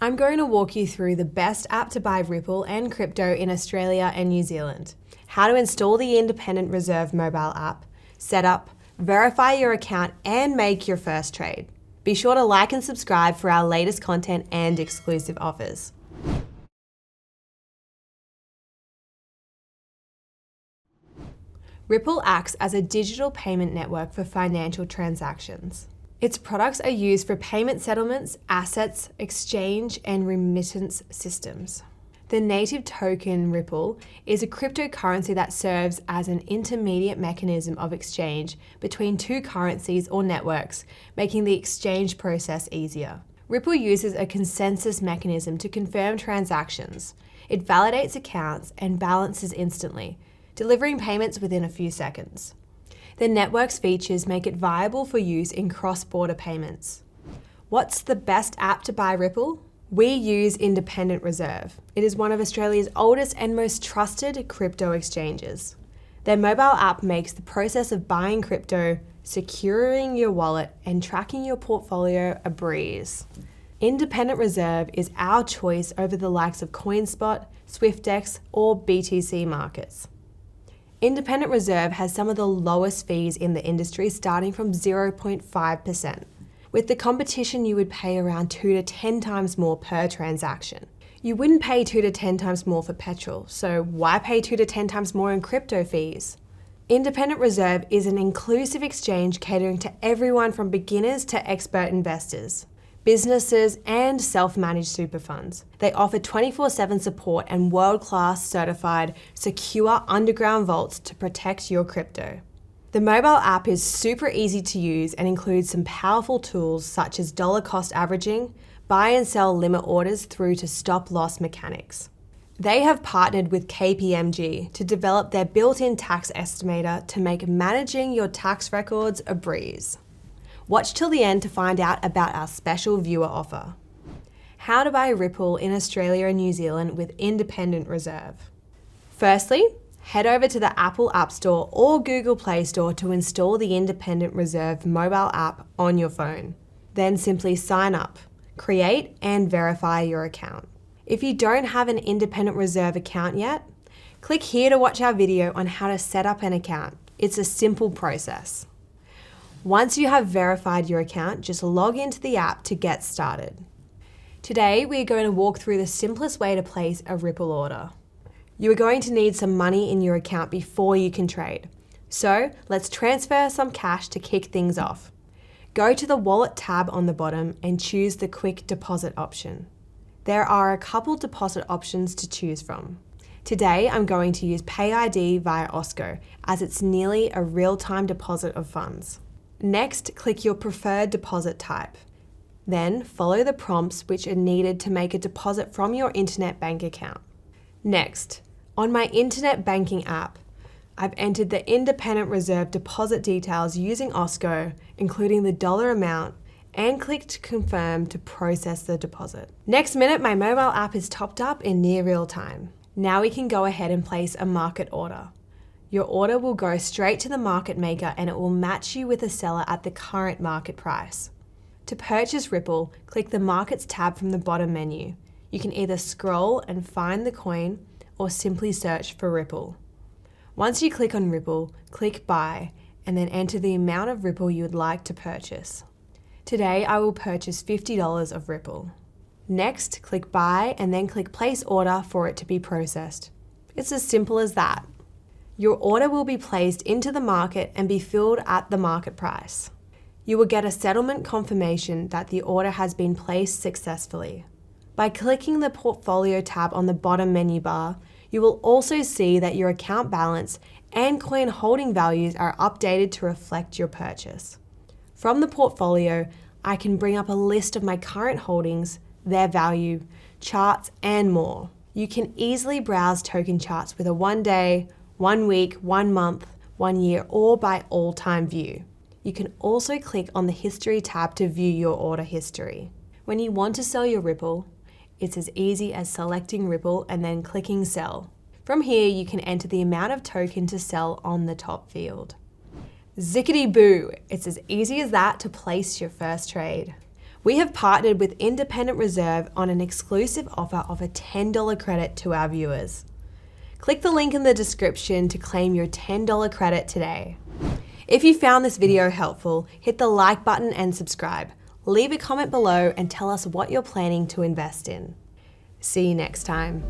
I'm going to walk you through the best app to buy Ripple and crypto in Australia and New Zealand, how to install the Independent Reserve mobile app, set up, verify your account and make your first trade. Be sure to like and subscribe for our latest content and exclusive offers. Ripple acts as a digital payment network for financial transactions. Its products are used for payment settlements, assets, exchange, and remittance systems. The native token Ripple is a cryptocurrency that serves as an intermediate mechanism of exchange between two currencies or networks, making the exchange process easier. Ripple uses a consensus mechanism to confirm transactions. It validates accounts and balances instantly, delivering payments within a few seconds. The network's features make it viable for use in cross-border payments. What's the best app to buy Ripple? We use Independent Reserve. It is one of Australia's oldest and most trusted crypto exchanges. Their mobile app makes the process of buying crypto, securing your wallet, and tracking your portfolio a breeze. Independent Reserve is our choice over the likes of CoinSpot, SwiftX, or BTC markets. Independent Reserve has some of the lowest fees in the industry, starting from 0.5%. With the competition, you would pay around 2 to 10 times more per transaction. You wouldn't pay 2 to 10 times more for petrol, so why pay 2 to 10 times more in crypto fees? Independent Reserve is an inclusive exchange catering to everyone from beginners to expert investors, businesses, and self-managed super funds. They offer 24/7 support and world-class certified, secure underground vaults to protect your crypto. The mobile app is super easy to use and includes some powerful tools such as dollar cost averaging, buy and sell limit orders through to stop loss mechanics. They have partnered with KPMG to develop their built-in tax estimator to make managing your tax records a breeze. Watch till the end to find out about our special viewer offer. How to buy Ripple in Australia and New Zealand with Independent Reserve. Firstly, head over to the Apple App Store or Google Play Store to install the Independent Reserve mobile app on your phone. Then simply sign up, create and verify your account. If you don't have an Independent Reserve account yet, click here to watch our video on how to set up an account. It's a simple process. Once you have verified your account, just log into the app to get started. Today, we are going to walk through the simplest way to place a Ripple order. You are going to need some money in your account before you can trade. So let's transfer some cash to kick things off. Go to the Wallet tab on the bottom and choose the Quick Deposit option. There are a couple deposit options to choose from. Today, I'm going to use PayID via OSCO as it's nearly a real-time deposit of funds. Next, click your preferred deposit type. Then, follow the prompts which are needed to make a deposit from your internet bank account. Next, on my internet banking app, I've entered the Independent Reserve deposit details using OSCO, including the dollar amount, and clicked confirm to process the deposit. Next minute, my mobile app is topped up in near real time. Now we can go ahead and place a market order. Your order will go straight to the market maker and it will match you with a seller at the current market price. To purchase Ripple, click the Markets tab from the bottom menu. You can either scroll and find the coin or simply search for Ripple. Once you click on Ripple, click Buy and then enter the amount of Ripple you would like to purchase. Today, I will purchase $50 of Ripple. Next, click Buy and then click Place Order for it to be processed. It's as simple as that. Your order will be placed into the market and be filled at the market price. You will get a settlement confirmation that the order has been placed successfully. By clicking the Portfolio tab on the bottom menu bar, you will also see that your account balance and coin holding values are updated to reflect your purchase. From the portfolio, I can bring up a list of my current holdings, their value, charts, and more. You can easily browse token charts with a 1 day, 1 week, 1 month, 1 year, or by all-time view. You can also click on the History tab to view your order history. When you want to sell your Ripple, it's as easy as selecting Ripple and then clicking Sell. From here, you can enter the amount of token to sell on the top field. Zickety boo! It's as easy as that to place your first trade. We have partnered with Independent Reserve on an exclusive offer of a $10 credit to our viewers. Click the link in the description to claim your $10 credit today. If you found this video helpful, hit the like button and subscribe. Leave a comment below and tell us what you're planning to invest in. See you next time.